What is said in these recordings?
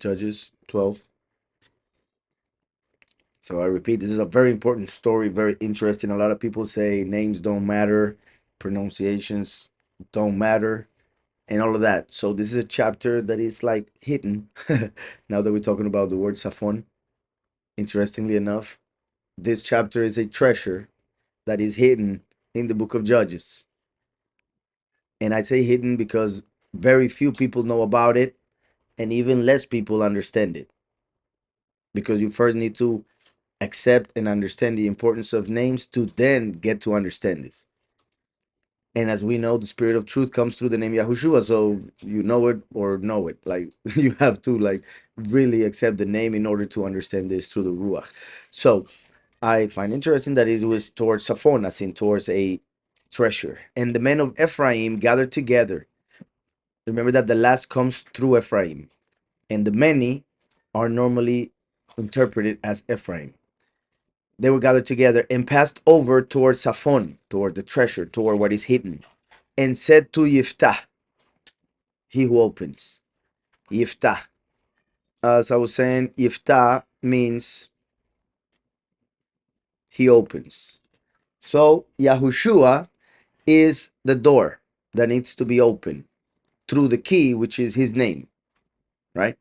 Judges 12. So I repeat, this is a very important story, very interesting. A lot of people say names don't matter, pronunciations don't matter, and all of that. So this is a chapter that is like hidden. Now that we're talking about the word Safon, interestingly enough, this chapter is a treasure that is hidden in the book of Judges. And I say hidden because very few people know about it, and even less people understand it. Because you first need to accept and understand the importance of names to then get to understand this. And as we know, the spirit of truth comes through the name Yahushua. So you know it or know it. Like you have to like really accept the name in order to understand this through the Ruach. So I find interesting that it was towards Safon, as in towards a treasure. And the men of Ephraim gathered together. Remember that the last comes through Ephraim. And the many are normally interpreted as Ephraim. They were gathered together and passed over toward Safon, toward the treasure, toward what is hidden, and said to Jephthah, he who opens. Jephthah. As I was saying, Jephthah means he opens. So Yahushua is the door that needs to be opened through the key, which is his name, right?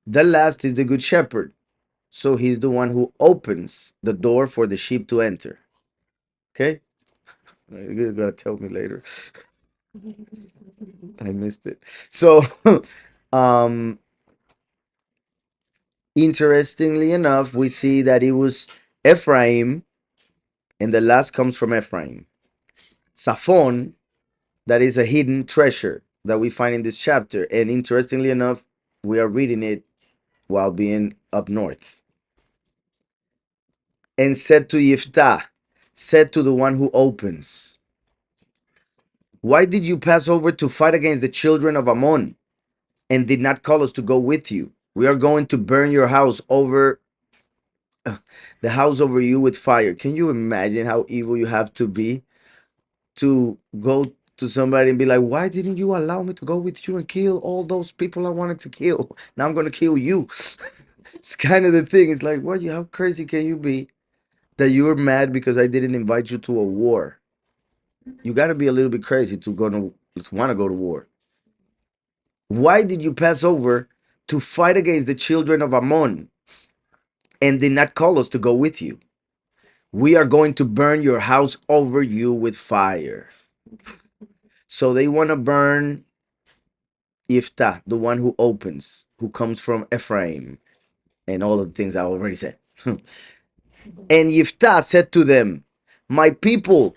The last is the good shepherd. So he's the one who opens the door for the sheep to enter. Okay? You're gonna tell me later. I missed it. So um interestingly enough, we see that it was Ephraim, and the last comes from Ephraim. Safon, that is a hidden treasure that we find in this chapter. And interestingly enough, we are reading it while being up north. And said to Jephthah, said to the one who opens, why did you pass over to fight against the children of Ammon and did not call us to go with you? We are going to burn your house over the house over you with fire. Can you imagine how evil you have to be to go to somebody and be like, why didn't you allow me to go with you and kill all those people I wanted to kill? Now I'm going to kill you. It's kind of the thing. It's like, what? How crazy can you be that you're mad because I didn't invite you to a war? You got to be a little bit crazy to want to go to war. Why did you pass over to fight against the children of Ammon and did not call us to go with you? We are going to burn your house over you with fire. So they want to burn Jephthah, the one who opens, who comes from Ephraim, and all of the things I already said. And Jephthah said to them, my people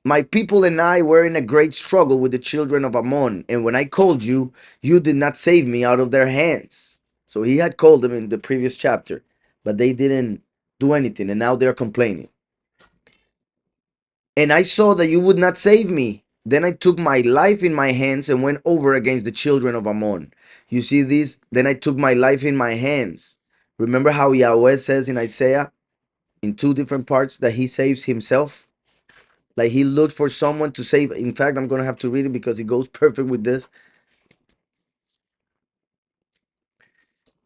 and I were in a great struggle with the children of Ammon, and when I called you, you did not save me out of their hands. So he had called them in the previous chapter, but they didn't do anything, and now they're complaining. And I saw that you would not save me. Then I took my life in my hands and went over against the children of Ammon. You see this? Then I took my life in my hands. Remember how Yahweh says in Isaiah, in two different parts, that he saves himself? Like he looked for someone to save. In fact, I'm going to have to read it because it goes perfect with this.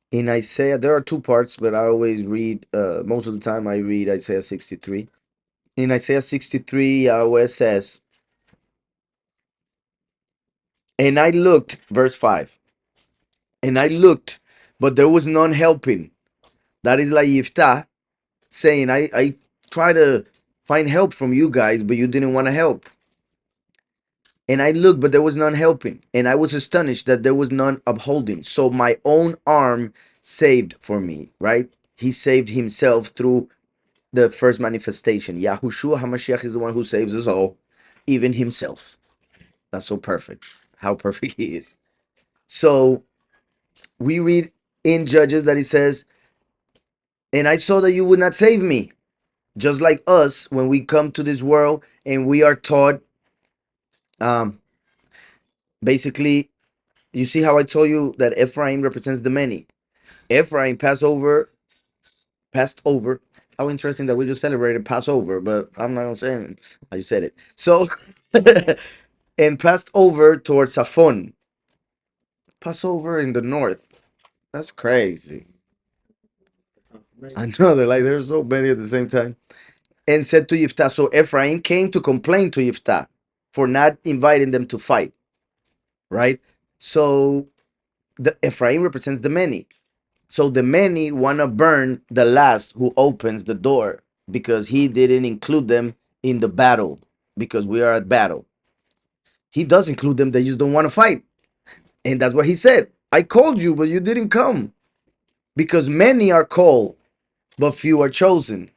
In Isaiah, there are two parts, but I always read, most of the time I read Isaiah 63. In Isaiah 63, Yahweh says, and I looked, verse 5, and I looked, but there was none helping. That is like Jephthah saying, I try to find help from you guys, but you didn't want to help. And I looked, but there was none helping. And I was astonished that there was none upholding. So my own arm saved for me, right? He saved himself through the first manifestation. Yahushua HaMashiach is the one who saves us all, even himself. That's so perfect. How perfect he is. So we read in Judges that he says, and I saw that you would not save me. Just like us, when we come to this world and we are taught, basically, you see how I told you that Ephraim represents the many. Ephraim passed over. How interesting that we just celebrated Passover, but I'm not gonna say it. I just said it. So, and passed over towards Safon. Passover in the north. That's crazy. I know they're like there's so many at the same time. And said to Jephthah, so Ephraim came to complain to Jephthah for not inviting them to fight, right? So the Ephraim represents the many. So the many want to burn the last who opens the door because he didn't include them in the battle because we are at battle. He does include them, they just don't want to fight. And that's what he said. I called you, but you didn't come because many are called, but few are chosen.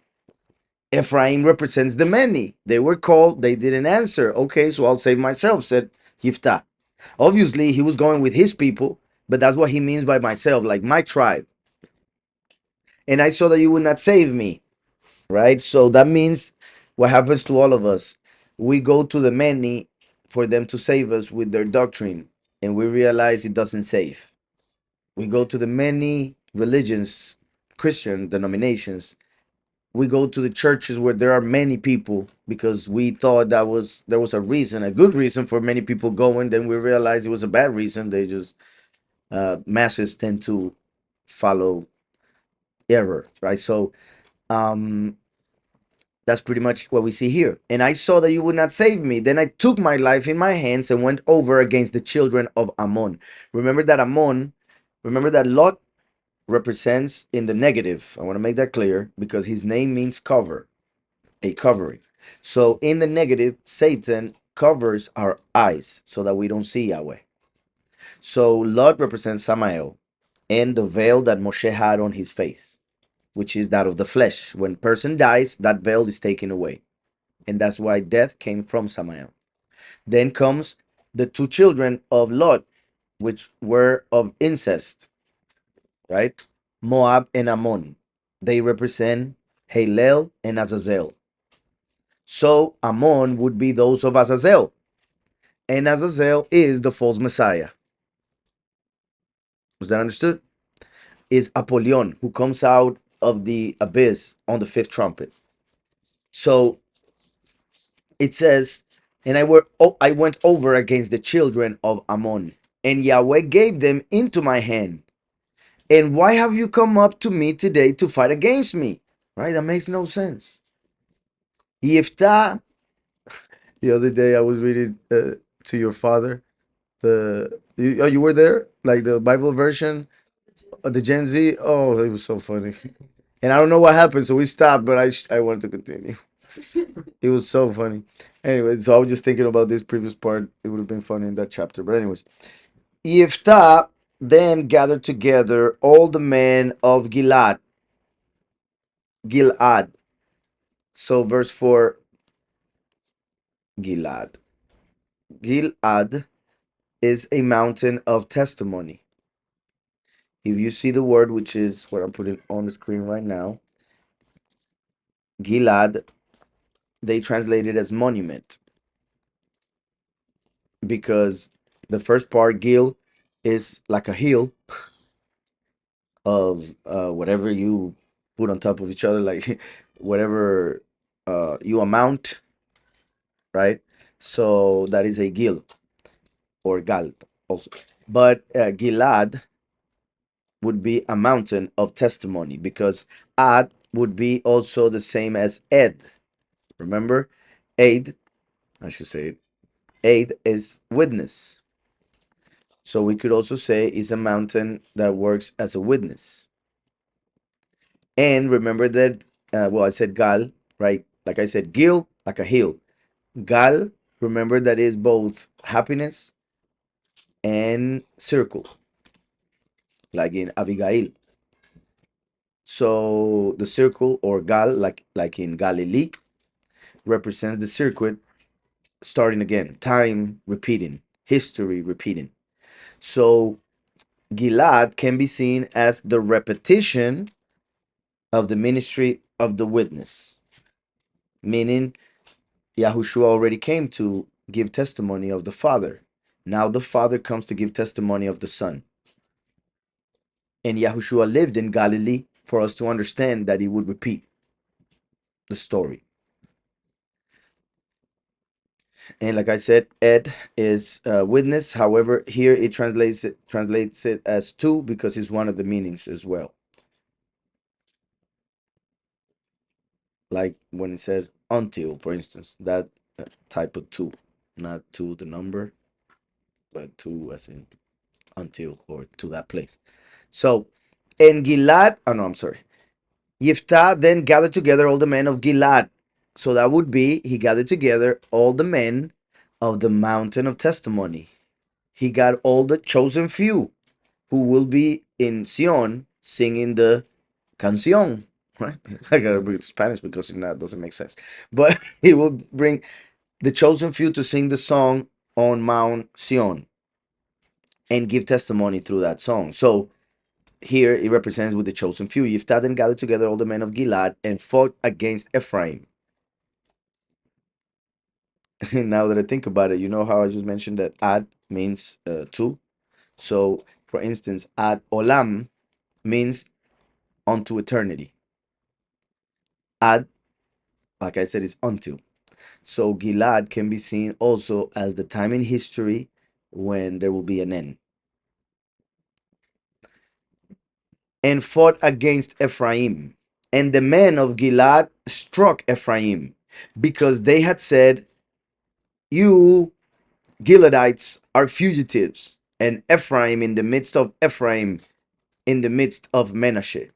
Ephraim represents the many. They were called, they didn't answer. Okay, so I'll save myself, said Jephthah. Obviously, he was going with his people, but that's what he means by myself, like my tribe. And I saw that you would not save me, right? So that means what happens to all of us. We go to the many for them to save us with their doctrine, and we realize it doesn't save. We go to the many religions, Christian denominations. We go to the churches where there are many people because we thought there was a reason, a good reason for many people going. Then we realized it was a bad reason. They just masses tend to follow error, right? So um that's pretty much what we see here. And I saw that you would not save me. Then I took my life in my hands and went over against the children of Ammon. Remember that Ammon, remember that Lot represents in the negative. I want to make that clear because his name means cover, a covering. So in the negative, Satan covers our eyes so that we don't see Yahweh. So Lot represents Samael and the veil that Moshe had on his face, which is that of the flesh. When person dies, that veil is taken away. And that's why death came from Samael. Then comes the two children of Lot, which were of incest, right? Moab and Ammon. They represent Halel and Azazel. So Ammon would be those of Azazel, and Azazel is the false Messiah. Was that understood? Is Apollyon, who comes out of the abyss on the fifth trumpet. So it says, and I went over against the children of Ammon, and Yahweh gave them into my hand. And why have you come up to me today to fight against me? Right? That makes no sense. Jephthah, the other day I was reading to your father. You were there, like the Bible version of the Gen Z. Oh, it was so funny. And I don't know what happened, so we stopped. But I wanted to continue. It was so funny. Anyway, so I was just thinking about this previous part. It would have been funny in that chapter. But anyways, Jephthah then gathered together all the men of Gilad. So verse 4, Gilad. Gilad is a mountain of testimony. If you see the word, which is what I'm putting on the screen right now, Gilad, they translate it as monument because the first part, Gil, is like a hill of whatever you put on top of each other, like whatever you amount, right? So that is a Gil or Gal also. But Gilad would be a mountain of testimony because Ad would be also the same as Ed. Remember? Aid, I should say it. Aid is witness. So we could also say is a mountain that works as a witness. And remember that, well, I said Gal, right? Like I said, Gil, like a hill. Gal, remember that is both happiness and circle, like in Abigail. So the circle or Gal, like in Galilee, represents the circuit starting again, time repeating, history repeating. So Gilad can be seen as the repetition of the ministry of the witness, meaning Yahushua already came to give testimony of the Father. Now the Father comes to give testimony of the Son. And Yahushua lived in Galilee for us to understand that he would repeat the story. And like I said, ed is witness. However, here it translates it as two because it's one of the meanings as well. Like when it says until, for instance, that type of two, not to the number, but to as in until or to that place. So, in Gilad, oh no, I'm sorry. Jephthah then gathered together all the men of Gilad. So that would be, he gathered together all the men of the mountain of testimony. He got all the chosen few who will be in Sion singing the canción. Right? I gotta read Spanish because that doesn't make sense. But he will bring the chosen few to sing the song on Mount Sion and give testimony through that song. So here it represents with the chosen few. Jephthah then gathered together all the men of Gilad and fought against Ephraim. Now that I think about it, you know how I just mentioned that ad means two. So, for instance, ad olam means unto eternity. Ad, like I said, is until. So Gilad can be seen also as the time in history when there will be an end. And fought against Ephraim. And the men of Gilad struck Ephraim because they had said, you Giladites are fugitives, and Ephraim in the midst of Ephraim, in the midst of Menashe.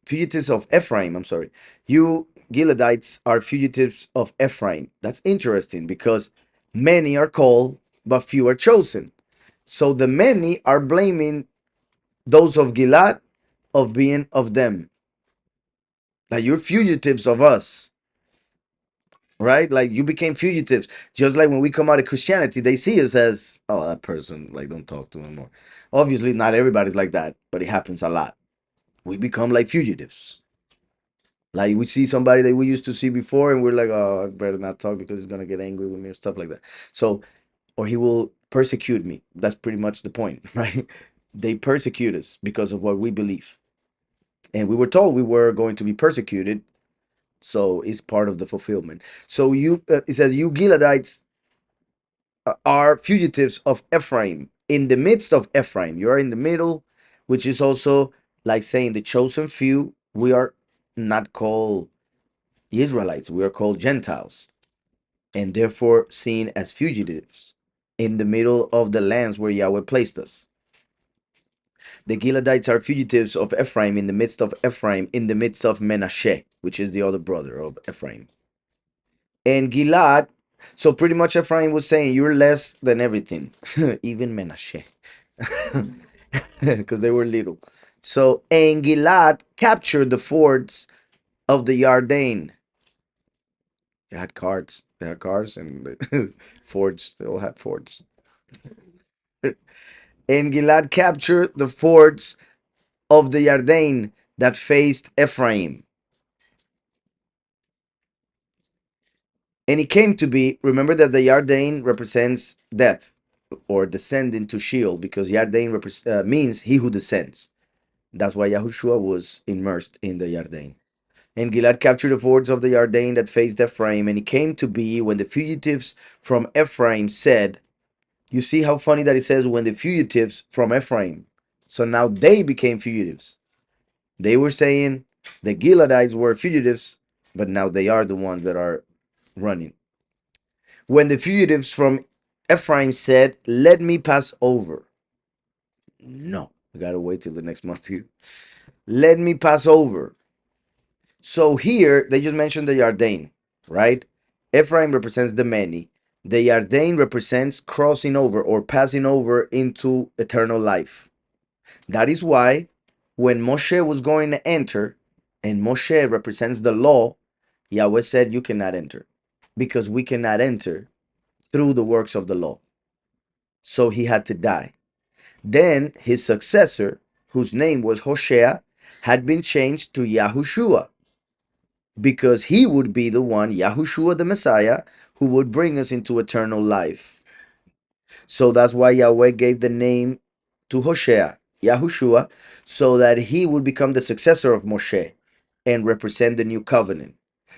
Fugitives of Ephraim, I'm sorry. You Giladites are fugitives of Ephraim. That's interesting because many are called, but few are chosen. So the many are blaming those of Gilad of being of them. Like you're fugitives of us, right? Like you became fugitives. Just like when we come out of Christianity, they see us as, oh, that person, like, don't talk to him more. Obviously, not everybody's like that, but it happens a lot. We become like fugitives. Like we see somebody that we used to see before, and we're like, oh, I better not talk because he's gonna get angry with me or stuff like that. So, or he will persecute me. That's pretty much the point, right? They persecute us because of what we believe. And we were told we were going to be persecuted. So it's part of the fulfillment. So it says, you Giladites are fugitives of Ephraim. In the midst of Ephraim, you are in the middle, which is also like saying the chosen few. We are not called the Israelites, we are called Gentiles, and therefore seen as fugitives in the middle of the lands where Yahweh placed us. The Giladites are fugitives of Ephraim in the midst of Ephraim, in the midst of Menashe, which is the other brother of Ephraim. And Gilad, so pretty much Ephraim was saying, you're less than everything, even Menashe, because they were little. So, and Gilad captured the fords of the Yarden. They had cards. They had cars and fords. They all had fords. And Gilad captured the fords of the Yarden that faced Ephraim. And it came to be, remember that the Yarden represents death or descend into Sheol, because Yarden means he who descends. That's why Yahushua was immersed in the Yarden. And Gilad captured the fords of the Yarden that faced Ephraim. And it came to be when the fugitives from Ephraim said, you see how funny that it says when the fugitives from Ephraim. So now they became fugitives. They were saying the Giladites were fugitives, but now they are the ones that are running. When the fugitives from Ephraim said, let me pass over. No, we got to wait till the next month here. Let me pass over. So here they just mentioned the Yarden, right? Ephraim represents the many. The Yarden represents crossing over or passing over into eternal life. That is why when Moshe was going to enter, and Moshe represents the law, Yahweh said, you cannot enter, because we cannot enter through the works of the law. So he had to die. Then his successor, whose name was Hoshea, had been changed to Yahushua, because he would be the one, Yahushua the Messiah, who would bring us into eternal life. So that's why Yahweh gave the name to Hoshea, Yahushua, so that he would become the successor of Moshe and represent the new covenant.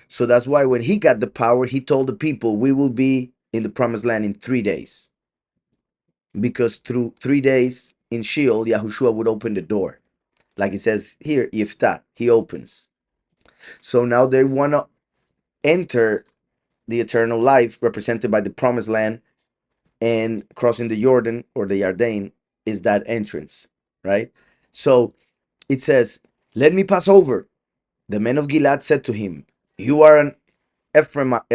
So that's why when he got the power, he told the people, we will be in the promised land in 3 days. Because through 3 days in Sheol, Yahushua would open the door. Like it says here, Jephthah, he opens. So now they want to enter the eternal life represented by the promised land, and crossing the Jordan or the Yarden is that entrance, right? So it says, let me pass over. The men of Gilad said to him, you are an Ephraimite.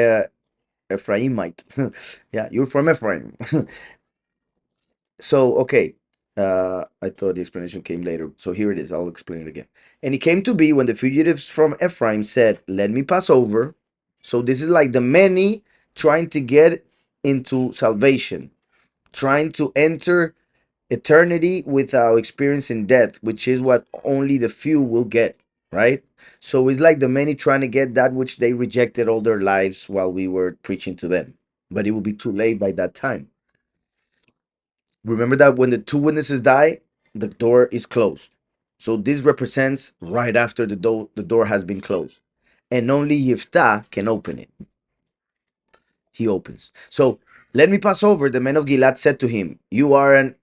Yeah, you're from Ephraim. So, okay. I thought the explanation came later. So here it is. I'll explain it again. And it came to be when the fugitives from Ephraim said, let me pass over. So this is like the many trying to get into salvation, trying to enter eternity without experiencing death, which is what only the few will get, right? So it's like the many trying to get that which they rejected all their lives while we were preaching to them. But it will be too late by that time. Remember that when the two witnesses die, the door is closed. So this represents right after the door has been closed. And only Jephthah can open it. He opens. So let me pass over. The men of Gilad said to him, you are an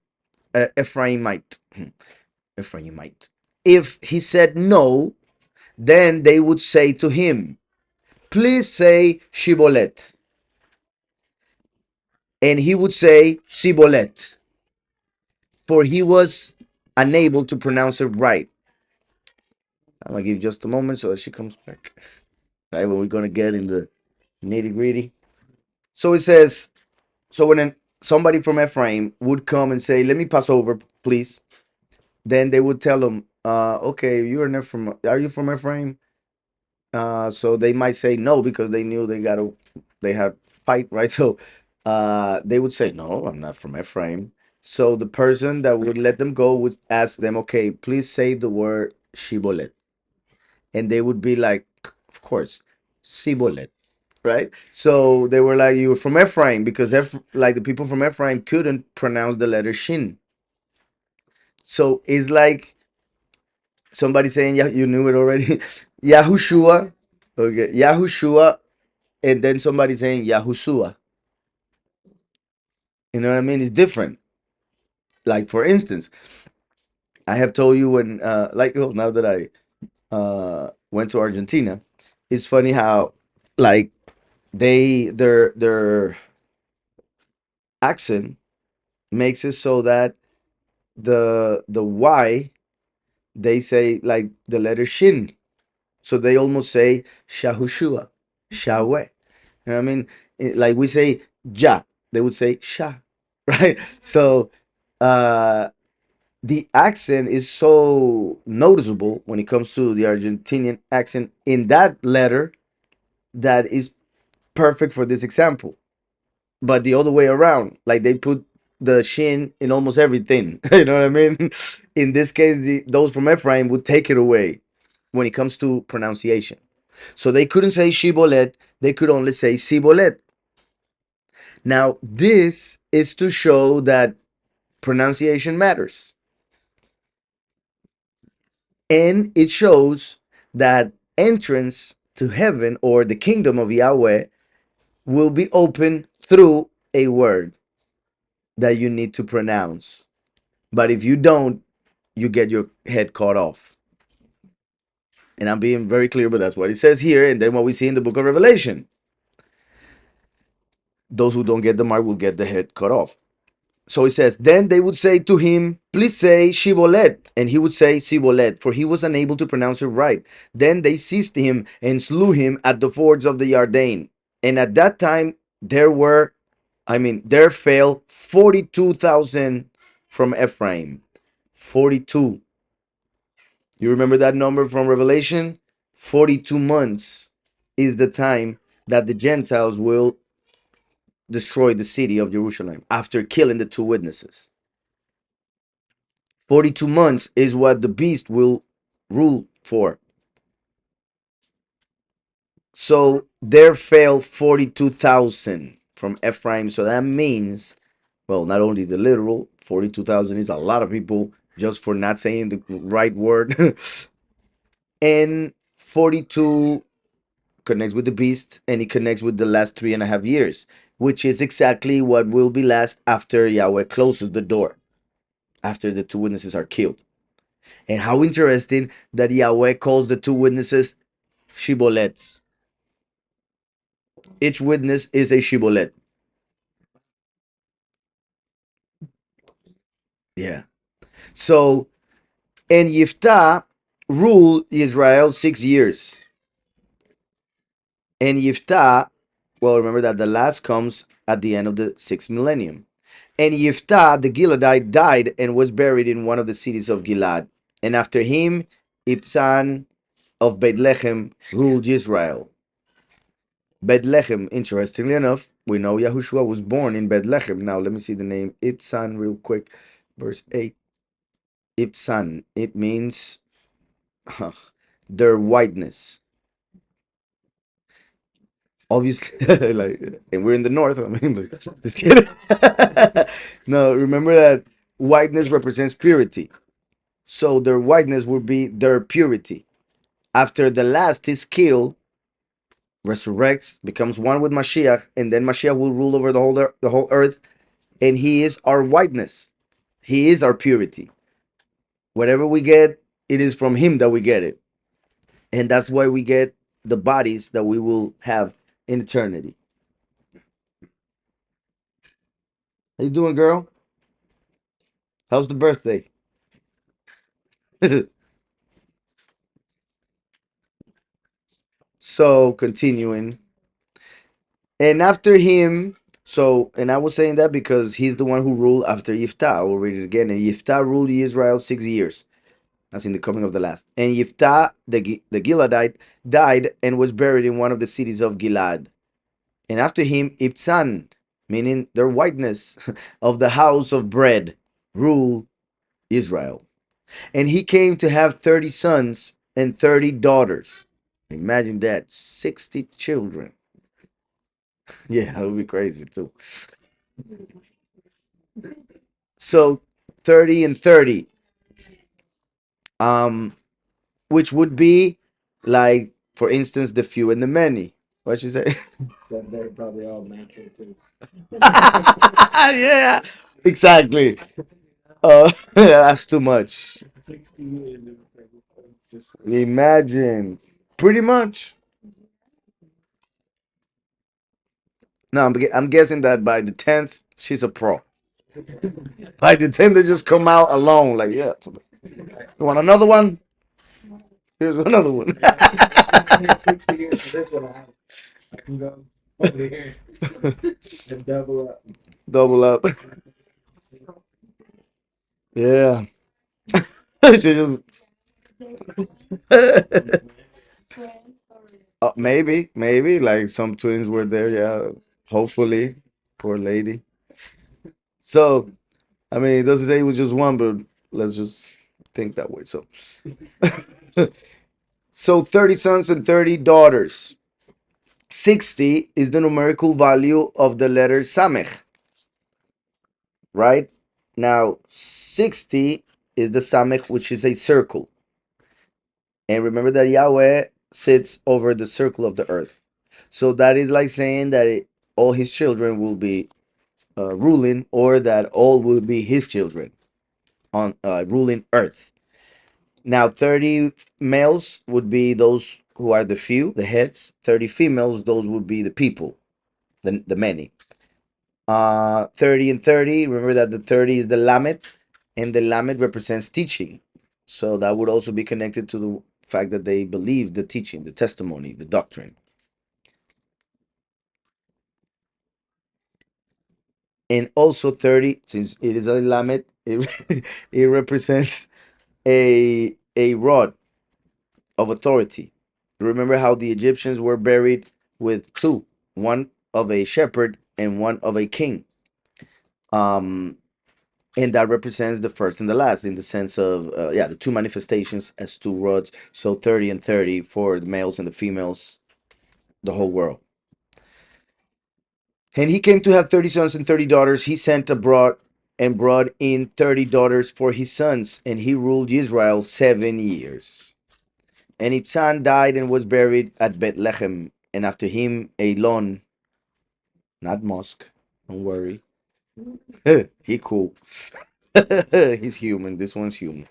Ephraimite. Ephraimite. If he said no, then they would say to him, please say Shibolet. And he would say Sibolet, for he was unable to pronounce it right. I'm gonna give just a moment so that she comes back. Right, when we're gonna get in the nitty gritty. So it says, so when somebody from Ephraim would come and say, let me pass over, please, then they would tell him, okay, you're an Ephraim. Are you from Ephraim? So they might say no because they knew they had fight, right? So they would say, no, I'm not from Ephraim. So the person that would let them go would ask them, okay, please say the word Shibolet. And they would be like, of course, Sibolet, right? So they were like, you're from Ephraim, because like the people from Ephraim couldn't pronounce the letter Shin. So it's like somebody saying, yeah, you knew it already. Yahushua, okay, Yahushua, and then somebody saying Yahushua. You know what I mean? It's different. Like for instance, I have told you when, like, well, now that I went to Argentina, it's funny how, like, their accent makes it so that the Y, they say like the letter Shin, so they almost say Shahushua, Shahweh. You know what I mean? Like we say Ja, they would say Sha, right? So uh the accent is so noticeable when it comes to the Argentinian accent in that letter that is perfect for this example. But the other way around, like they put the shin in almost everything. You know what I mean? In this case, those from Ephraim would take it away when it comes to pronunciation. So they couldn't say shibolet, they could only say sibolet. Now, this is to show that pronunciation matters. And it shows that entrance to heaven or the kingdom of Yahweh will be open through a word that you need to pronounce. But if you don't, you get your head cut off. And I'm being very clear, but that's what it says here. And then what we see in the book of Revelation, those who don't get the mark will get the head cut off. So it says, then they would say to him, please say Shibolet. And he would say Sibolet, for he was unable to pronounce it right. Then they seized him and slew him at the fords of the Yarden. And at that time, there fell 42,000 from Ephraim. 42. You remember that number from Revelation? 42 months is the time that the Gentiles will destroy the city of Jerusalem after killing the two witnesses. 42 months is what the beast will rule for. So there fell 42,000 from Ephraim. So that means, well, not only the literal, 42,000 is a lot of people just for not saying the right word. And 42 connects with the beast, and it connects with the last 3.5 years, which is exactly what will be last after Yahweh closes the door, after the two witnesses are killed. And how interesting that Yahweh calls the two witnesses shibolets. Each witness is a shibolet. Yeah. So, and Jephthah ruled Israel 6 years. And Jephthah, well, remember that the last comes at the end of the 6th millennium. And Jephthah the Gileadite died and was buried in one of the cities of Gilad. And after him, Ibzan of Bethlehem ruled Israel. Bethlehem, interestingly enough, we know Yahushua was born in Bethlehem. Now, let me see the name Ibzan real quick. Verse 8. Ibzan, it means their whiteness. Obviously, like, and we're in the north. I mean, like, just kidding. No, remember that whiteness represents purity. So their whiteness would be their purity. After the last is killed, resurrects, becomes one with Mashiach, and then Mashiach will rule over the whole earth, and he is our whiteness. He is our purity. Whatever we get, it is from him that we get it. And that's why we get the bodies that we will have in eternity. How you doing, girl? How's the birthday? So continuing, and after him, and I was saying that because he's the one who ruled after Jephthah. I will read it again. And Jephthah ruled Israel 6 years, as in the coming of the last. And Jephthah the Gileadite died and was buried in one of the cities of Gilad. And after him, Ibzan, meaning their whiteness, of the house of bread, ruled Israel. And he came to have 30 sons and 30 daughters. Imagine that, 60 children. Yeah, that would be crazy too. So 30 and 30, um, which would be like, for instance, the few and the many. What she say? So they're probably all natural too. Yeah, exactly. That's too much. 60 years just Imagine, pretty much. No, I'm guessing that by the 10th, she's a pro. By the 10th, they just come out alone. Like, yeah, you want another one? Here's another one. 60 years for this one. I can go over here and double up. Double up. Yeah. She just. Maybe like some twins were there. Yeah, hopefully. Poor lady. So, I mean, it doesn't say it was just one, but let's just think that way. So, so 30 sons and 30 daughters. 60 is the numerical value of the letter Samech, right? Now, 60 is the Samech, which is a circle. And remember that Yahweh sits over the circle of the earth. So that is like saying that all his children will be ruling, or that all will be his children on ruling earth. Now, 30 males would be those who are the few, the heads. 30 females, those would be the people, the many. 30 and 30, remember that the 30 is the Lamed, and the Lamed represents teaching. So that would also be connected to the fact that they believe the teaching, the testimony, the doctrine. And also 30, since it is a Lamed, it represents a rod of authority. Remember how the Egyptians were buried with two, one of a shepherd and one of a king. Um, and that represents the first and the last in the sense of the two manifestations as two rods. So 30 and 30 for the males and the females, the whole world. And he came to have 30 sons and 30 daughters. He sent abroad and brought in 30 daughters for his sons, and he ruled Israel 7 years. And Ibzan died and was buried at Bethlehem and after him Elon, not Musk. Don't worry. He cool. He's human. This one's human.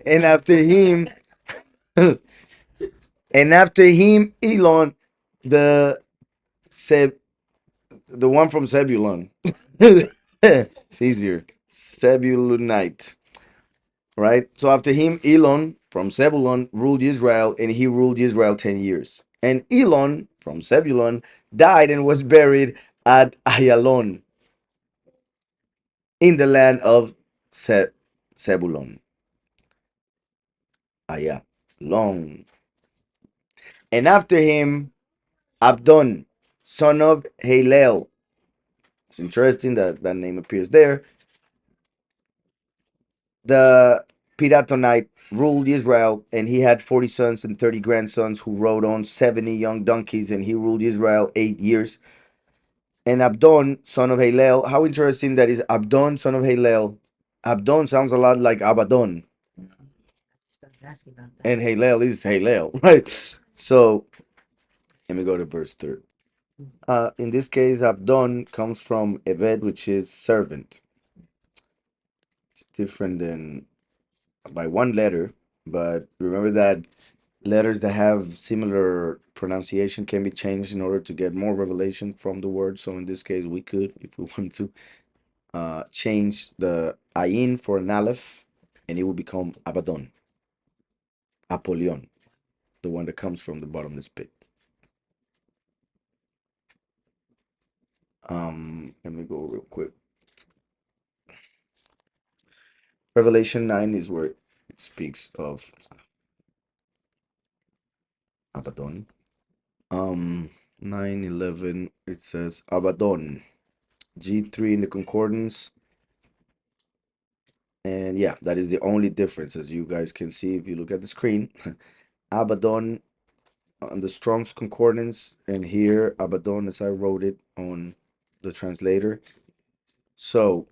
And after him, and after him, Elon, the Seb, the one from Zebulun. It's easier. Zebulunite, right? So after him, Elon from Zebulun ruled Israel, and he ruled Israel 10 years. And Elon from Zebulun died and was buried at Ayalon in the land of Zebulun. Ayalon. And after him, Abdon, son of Halel. It's interesting that that name appears there. The Piratonite ruled Israel, and he had 40 sons and 30 grandsons who rode on 70 young donkeys, and he ruled Israel 8 years. And Abdon, son of Halel, how interesting that is Abdon, son of Halel. Abdon sounds a lot like Abaddon, and Halel is Halel, right? So let me go to verse 3. In this case, Abdon comes from Eved, which is servant. It's different than by one letter, but remember that letters that have similar pronunciation can be changed in order to get more revelation from the word. So in this case, we could, if we want to, change the ayin for an aleph, and it will become Abaddon, Apollyon, the one that comes from the bottomless pit. Let me go real quick. Revelation 9 is where it speaks of Abaddon. 9:11 it says Abaddon. G3 in the concordance. And yeah, that is the only difference, as you guys can see if you look at the screen. Abaddon on the Strong's concordance, and here Abaddon as I wrote it on the translator. So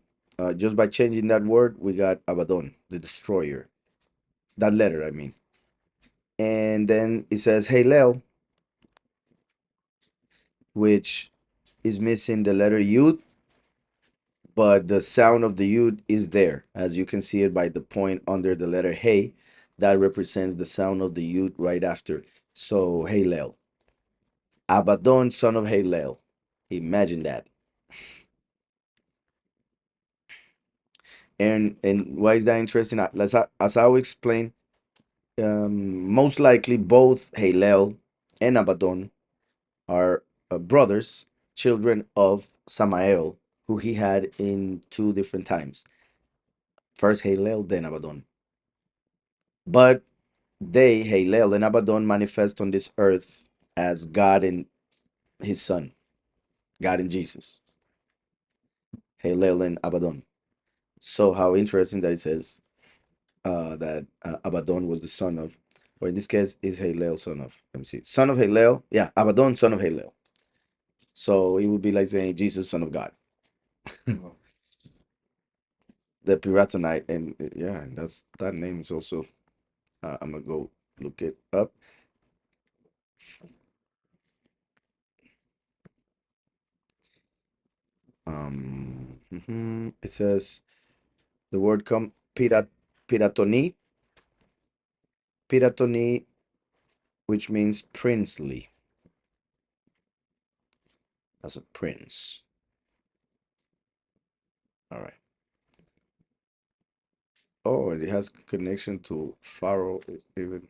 just by changing that word, we got Abaddon, the destroyer. That letter, I mean. And then it says Halel, which is missing the letter Yud, but the sound of the Yud is there. As you can see it by the point under the letter Hey, that represents the sound of the Yud right after. So Halel. Abadon, son of Halel. Imagine that. And why is that interesting? As I will explain, most likely both Halel and Abadon are brothers, children of Samael, who he had in two different times. First Halel, then Abadon. But they, Halel and Abadon, manifest on this earth as God and his son, God and Jesus. Halel and Abadon. So how interesting that it says that Abadon was the son of, or in this case, is Halel son of, let me see, son of Halel. Yeah, Abadon, son of Halel. So it would be like saying Jesus, son of God. The Piratonite, and yeah, that name is also. I'm gonna go look it up. It says the word come piratoni, piratoni, which means princely, as a prince. All right. Oh, and it has connection to Pharaoh even.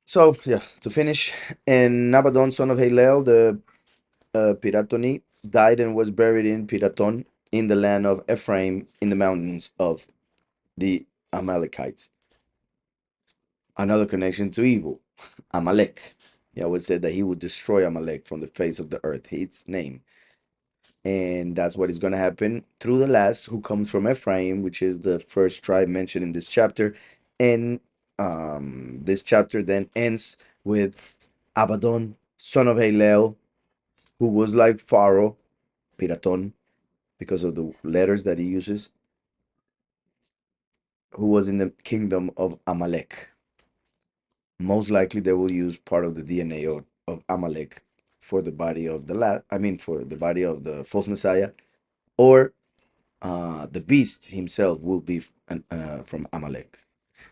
So yeah, to finish, and Nabadon, son of Halel, the Piratoni, died and was buried in Piraton in the land of Ephraim in the mountains of the Amalekites. Another connection to evil, Amalek. Yahweh said that he would destroy Amalek from the face of the earth, its name. And that's what is going to happen through the last, who comes from Ephraim, which is the first tribe mentioned in this chapter. And this chapter then ends with Abaddon, son of Halel, who was like Pharaoh, Piraton, because of the letters that he uses. who was in the kingdom of Amalek. Most likely, they will use part of the DNA of Amalek for the body of for the body of the false Messiah, or the beast himself will be from Amalek.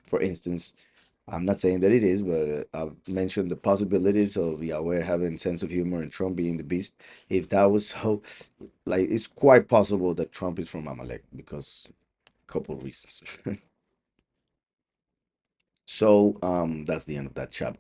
For instance, I'm not saying that it is, but I've mentioned the possibilities of Yahweh having sense of humor and Trump being the beast. If that was so, like, it's quite possible that Trump is from Amalek because a couple of reasons. So that's the end of that chapter.